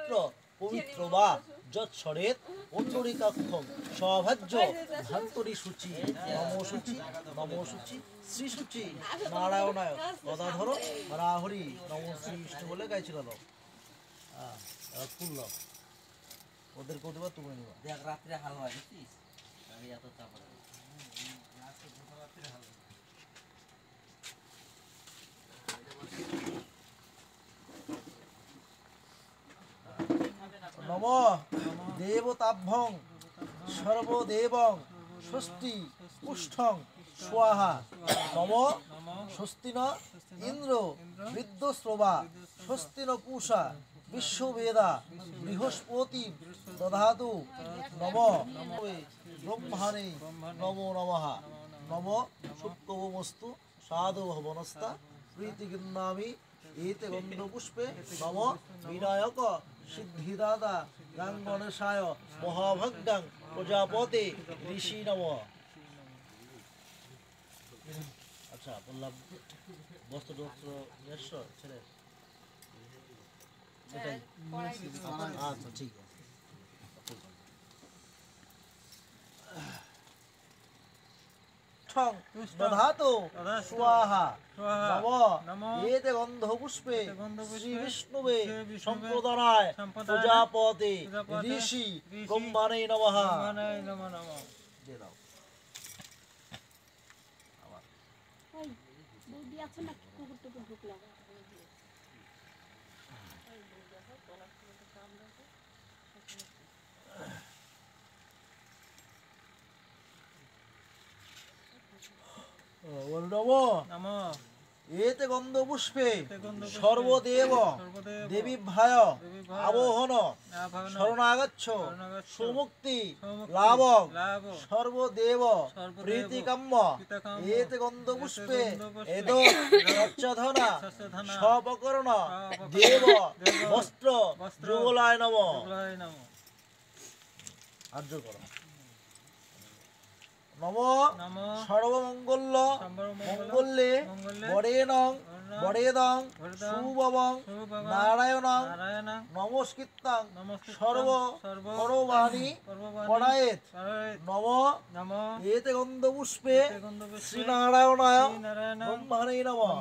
পবিত্র পবিত্র বা যৎসরেত পুণ্ডরিকাক্ষম সভাজ্য ভান্তরী সূচি নমো সূচি শ্রী সূচি নারায়ণায় গদাধর রাহরি নমো শ্রী বিষ্ণু বলে গাইছিল ফুল ওদের কতবার তুমি নিবা দেখ রাত্রে হালুয়া দেখছিস আমি এত চাপড়া নম দেবতাভ্যং সর্বদেবং ষষ্ঠী পুষ্ঠং স্বাহা নম স্বস্তি ন ইন্দ্র বিদ্যশ্রবা স্বস্তি ন পূষা বিশ্ববেদা বৃহস্পতি দধাতু নম ব্রহ্মাণে নমো নমঃ নম সুপ্তমস্তু সাধু ভবনস্তা প্রীতিগৃহ্ণামি এতে গন্ধপুষ্পে নম বিনায়ক সিদ্ধিদাতা গাং গণেশায় মহাভাগ্যাং প্রজাপতে ঋষি নম। আচ্ছা বললাম বস্ত্র নিয়ে এসছো ছেলে আচ্ছা ঠিক আছে দধাতু স্বাহা নম এতে গন্ধপুষ্পে শ্রী বিষ্ণুবে সম্প্রদানায় প্রজাপতে ঋষি ব্রহ্মাণে নমঃ। দিয়ে দাও নম এতে গন্ধপুষ্পে সর্বদেব দেবীভ্যায় আবহন শরণাগচ্ছ সুমুক্তি লাভং সর্বদেব প্রীতিকাম্য এতে গন্ধপুষ্পে এদ সচ্চধনা সপকরণ দেব বস্ত্র যুগলায় নম। আর্য করো নম সর্বমঙ্গল মঙ্গলে বরেণং বরেদং শুভবং নারায়ণং নমস্কৃত্যং সর্ব করবাণী পরায়েত নম এতে গন্ধপুষ্পে শ্রীনারায়ণায় ব্রহ্মণে নমঃ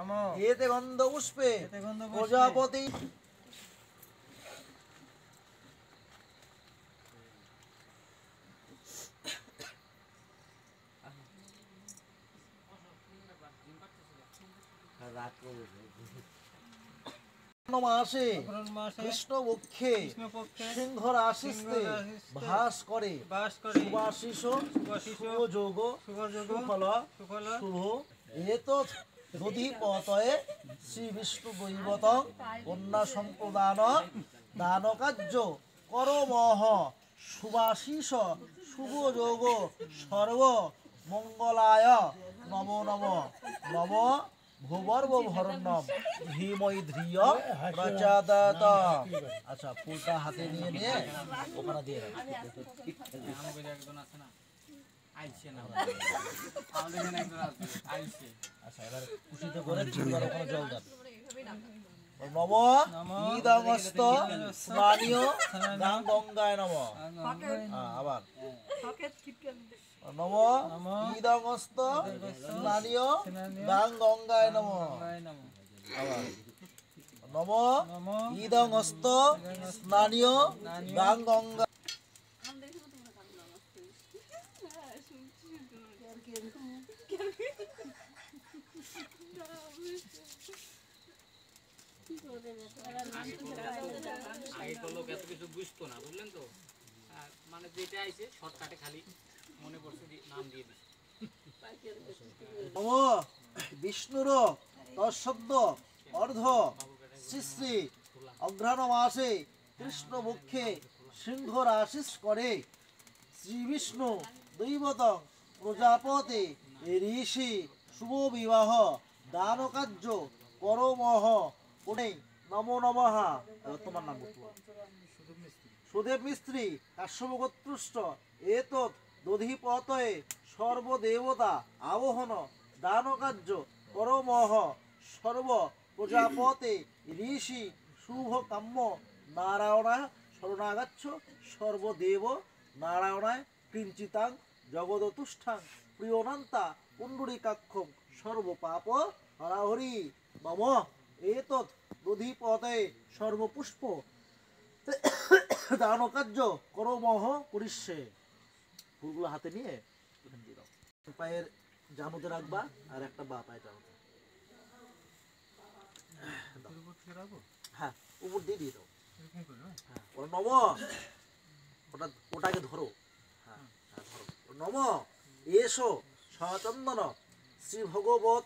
নম এতে গন্ধপুষ্পে প্রজাপতি মাসে কৃষ্ণপক্ষে সিংহ রাশিতে ভাস করে সুবাশিষ শুভযোগ সুফল শুভ এতৎ দধিপতয়ে শ্রী বিষ্ণু দৈবতং কন্যা সম্প্রদান দানকার্য করমহ সুবাশিষ শুভযোগ সর্ব মঙ্গলায় নম নম নম ভূবর্ভরণ্যম ভীমৈ ধ্রিয় প্রচাদত। আচ্ছা ফুলটা হাতে নিয়ে নিয়ে ওখানে দিয়ে আচ্ছা এবার খুশিতে করে ওখানে জল দেন। নম ইদমস্ত স্নানীয় গাং গঙ্গায় নম। আবার নম ইদমস্ত স্নানীয় গাং গঙ্গায় নম। আবার নম ইদমস্ত স্নানীয় গাং গঙ্গা। আগে লোক এত কিছু বুঝতো না বুঝলেন তো মানে যেটা আইছে শর্টকাটে খালি মনে পড়ছে নাম দিয়ে দিচ্ছে। নম বিষ্ণুর তৎশব্দ অর্ধ শ্রী শ্রী অঘ্রাণ মাসে কৃষ্ণপক্ষে সিংহ রাশিস করে শ্রী বিষ্ণু দৈবতং প্রজাপতে ঋষি শুভ বিবাহ দান কার্য করমহ পুনে নমো নমঃ। তোমার নাম সুদেব মিস্ত্রি কাশ্যপ গোত্রস্থ এতৎ দধিপতয়ে সর্বদেবতা আবহন দান কার্য করমহ সর্ব প্রজাপতে ঋষি শুভ কাম্য নারায়ণায় শরণাগাচ্ছ সর্বদেব নারায়ণায় কিঞ্চিতাং জগদতুষ্ঠাং প্রিয়নান্তা পুণ্ডরীকাক্ষং সর্বপাপ হরাহরি মম এতৎ দধিপতে সর্বপুষ্প দান কার্য করমহ করিষ্যে। ফুলগুলো হাতে নিয়ে এখানে দিয়ে দাও, পায়ের জানুতে রাখবা আর একটা বা পায়ে জানুতে, হ্যাঁ উপর দিয়ে দিয়ে দাও। হ্যাঁ ওর নম, ওটাকে ধরো, হ্যাঁ হ্যাঁ ধরো। নম এসো সচন্দন শ্রী ভগবত